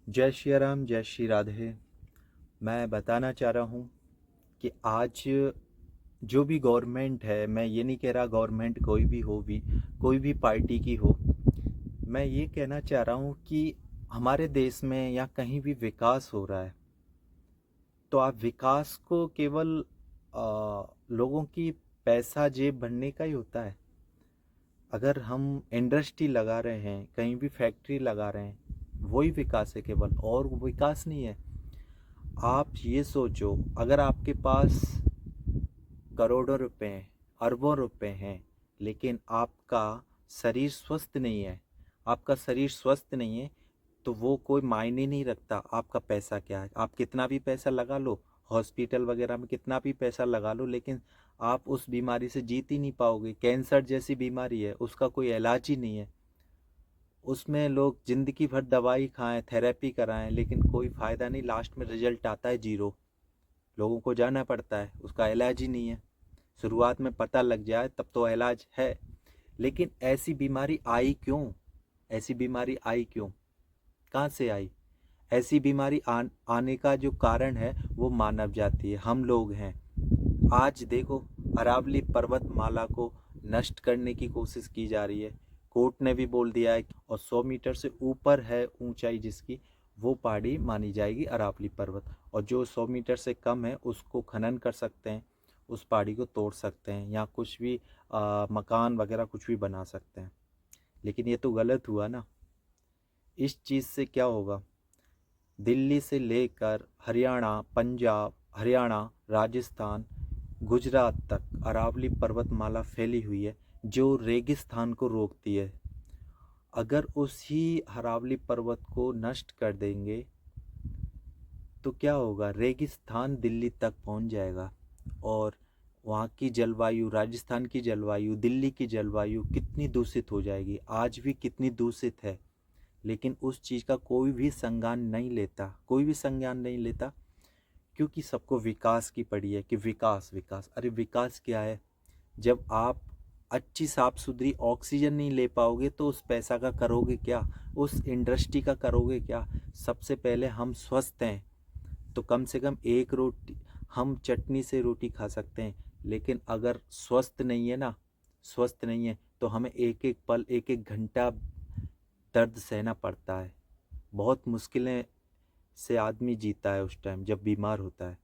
जय श्री राम, जय श्री राधे। मैं बताना चाह रहा हूँ कि आज जो भी गवर्नमेंट है, मैं ये नहीं कह रहा गवर्नमेंट कोई भी पार्टी की हो। मैं ये कहना चाह रहा हूँ कि हमारे देश में या कहीं भी विकास हो रहा है तो आप विकास को केवल लोगों की पैसा जेब भरने का ही होता है। अगर हम इंडस्ट्री लगा रहे हैं, कहीं भी फैक्ट्री लगा रहे हैं, वही विकास है केवल, और विकास नहीं है। आप ये सोचो, अगर आपके पास करोड़ों रुपए हैं, अरबों रुपए हैं, लेकिन आपका शरीर स्वस्थ नहीं है, आपका शरीर स्वस्थ नहीं है, तो वो कोई मायने नहीं रखता आपका पैसा क्या है। आप कितना भी पैसा लगा लो, हॉस्पिटल वगैरह में कितना भी पैसा लगा लो, लेकिन आप उस बीमारी से जीत ही नहीं पाओगे। कैंसर जैसी बीमारी है, उसका कोई इलाज ही नहीं है। उसमें लोग जिंदगी भर दवाई खाएं, थेरेपी कराएं, लेकिन कोई फ़ायदा नहीं, लास्ट में रिजल्ट आता है जीरो। लोगों को जाना पड़ता है, उसका इलाज ही नहीं है। शुरुआत में पता लग जाए तब तो इलाज है। लेकिन ऐसी बीमारी आई क्यों? ऐसी बीमारी आई क्यों? कहाँ से आई? ऐसी बीमारी आने का जो कारण है वो मानव जाति है, हम लोग हैं। आज देखो, अरावली पर्वतमाला को नष्ट करने की कोशिश की जा रही है। कोर्ट ने भी बोल दिया है, और 100 मीटर से ऊपर है ऊंचाई जिसकी, वो पहाड़ी मानी जाएगी अरावली पर्वत। और जो 100 मीटर से कम है उसको खनन कर सकते हैं, उस पहाड़ी को तोड़ सकते हैं, या कुछ भी मकान वगैरह कुछ भी बना सकते हैं। लेकिन ये तो गलत हुआ ना। इस चीज़ से क्या होगा? दिल्ली से लेकर हरियाणा, पंजाब, हरियाणा, राजस्थान, गुजरात तक अरावली पर्वतमाला फैली हुई है, जो रेगिस्तान को रोकती है। अगर उसी अरावली पर्वत को नष्ट कर देंगे तो क्या होगा? रेगिस्तान दिल्ली तक पहुंच जाएगा, और वहाँ की जलवायु, राजस्थान की जलवायु, दिल्ली की जलवायु कितनी दूषित हो जाएगी, आज भी कितनी दूषित है। लेकिन उस चीज़ का कोई भी संज्ञान नहीं लेता, क्योंकि सबको विकास की पड़ी है कि विकास विकास। अरे विकास क्या है? जब आप अच्छी साफ सुथरी ऑक्सीजन नहीं ले पाओगे तो उस पैसा का करोगे क्या? उस इंडस्ट्री का करोगे क्या? सबसे पहले हम स्वस्थ हैं तो कम से कम एक रोटी, हम चटनी से रोटी खा सकते हैं। लेकिन अगर स्वस्थ नहीं है ना, स्वस्थ नहीं है, तो हमें एक एक पल, एक एक घंटा दर्द सहना पड़ता है। बहुत मुश्किलें से आदमी जीता है उस टाइम जब बीमार होता है।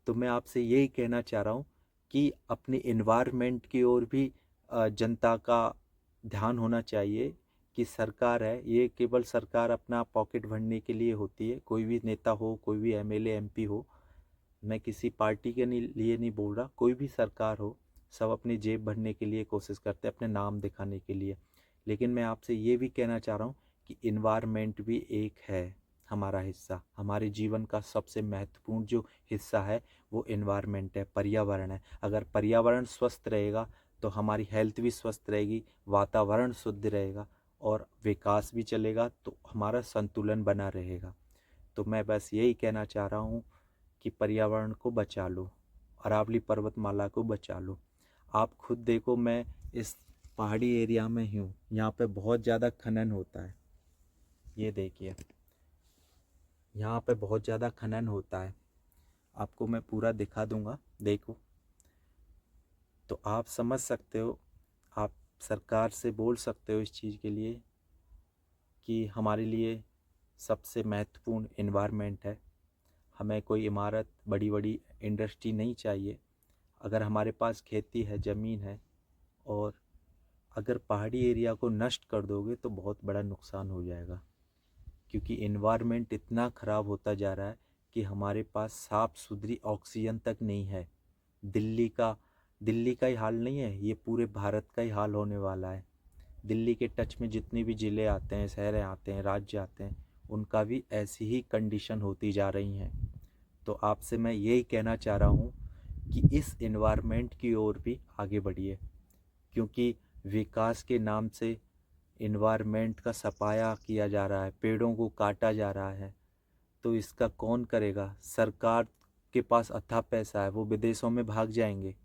तो मैं आपसे यही कहना चाह रहा हूँ कि अपनी इन्वायरमेंट की ओर भी जनता का ध्यान होना चाहिए। कि सरकार है, ये केवल सरकार अपना पॉकेट भरने के लिए होती है। कोई भी नेता हो, कोई भी एमएलए एमपी हो, मैं किसी पार्टी के लिए नहीं बोल रहा, कोई भी सरकार हो, सब अपनी जेब भरने के लिए कोशिश करते हैं, अपने नाम दिखाने के लिए। लेकिन मैं आपसे ये भी कहना चाह रहा हूँ कि इन्वायरमेंट भी एक है हमारा हिस्सा। हमारे जीवन का सबसे महत्वपूर्ण जो हिस्सा है वो इन्वायरमेंट है, पर्यावरण है। अगर पर्यावरण स्वस्थ रहेगा तो हमारी हेल्थ भी स्वस्थ रहेगी, वातावरण शुद्ध रहेगा, और विकास भी चलेगा, तो हमारा संतुलन बना रहेगा। तो मैं बस यही कहना चाह रहा हूँ कि पर्यावरण को बचा लो, अरावली पर्वतमाला को बचा लो। आप खुद देखो, मैं इस पहाड़ी एरिया में ही हूँ, यहाँ पे बहुत ज़्यादा खनन होता है। ये देखिए, यहाँ पे बहुत ज़्यादा खनन होता है, आपको मैं पूरा दिखा दूंगा, देखो तो आप समझ सकते हो। आप सरकार से बोल सकते हो इस चीज़ के लिए कि हमारे लिए सबसे महत्वपूर्ण इन्वायरमेंट है। हमें कोई इमारत, बड़ी बड़ी इंडस्ट्री नहीं चाहिए। अगर हमारे पास खेती है, ज़मीन है, और अगर पहाड़ी एरिया को नष्ट कर दोगे तो बहुत बड़ा नुकसान हो जाएगा। क्योंकि इन्वायरमेंट इतना ख़राब होता जा रहा है कि हमारे पास साफ़ सुथरी ऑक्सीजन तक नहीं है। दिल्ली का दिल्ली का ही हाल नहीं है, ये पूरे भारत का ही हाल होने वाला है। दिल्ली के टच में जितने भी ज़िले आते हैं, शहरें आते हैं, राज्य आते हैं, उनका भी ऐसी ही कंडीशन होती जा रही हैं। तो आपसे मैं यही कहना चाह रहा हूँ कि इस इन्वायरमेंट की ओर भी आगे बढ़िए। क्योंकि विकास के नाम से इन्वायरमेंट का सफाया किया जा रहा है, पेड़ों को काटा जा रहा है, तो इसका कौन करेगा? सरकार के पास अथाह पैसा है, वो विदेशों में भाग जाएंगे,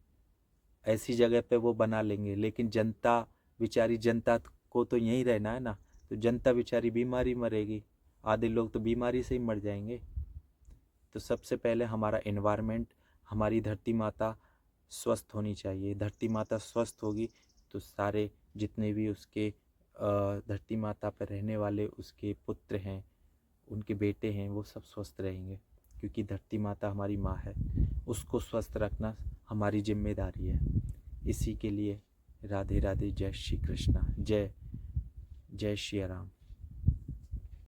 ऐसी जगह पे वो बना लेंगे। लेकिन जनता, बेचारी जनता को तो यहीं रहना है ना, तो जनता बेचारी बीमारी मरेगी। आधे लोग तो बीमारी से ही मर जाएंगे। तो सबसे पहले हमारा एनवायरनमेंट, हमारी धरती माता स्वस्थ होनी चाहिए। धरती माता स्वस्थ होगी तो सारे जितने भी उसके धरती माता पर रहने वाले उसके पुत्र हैं, उनके बेटे हैं, वो सब स्वस्थ रहेंगे, क्योंकि धरती माता हमारी माँ है। उसको स्वस्थ रखना हमारी जिम्मेदारी है। इसी के लिए राधे राधे, जय श्री कृष्णा, जय जय श्री राम।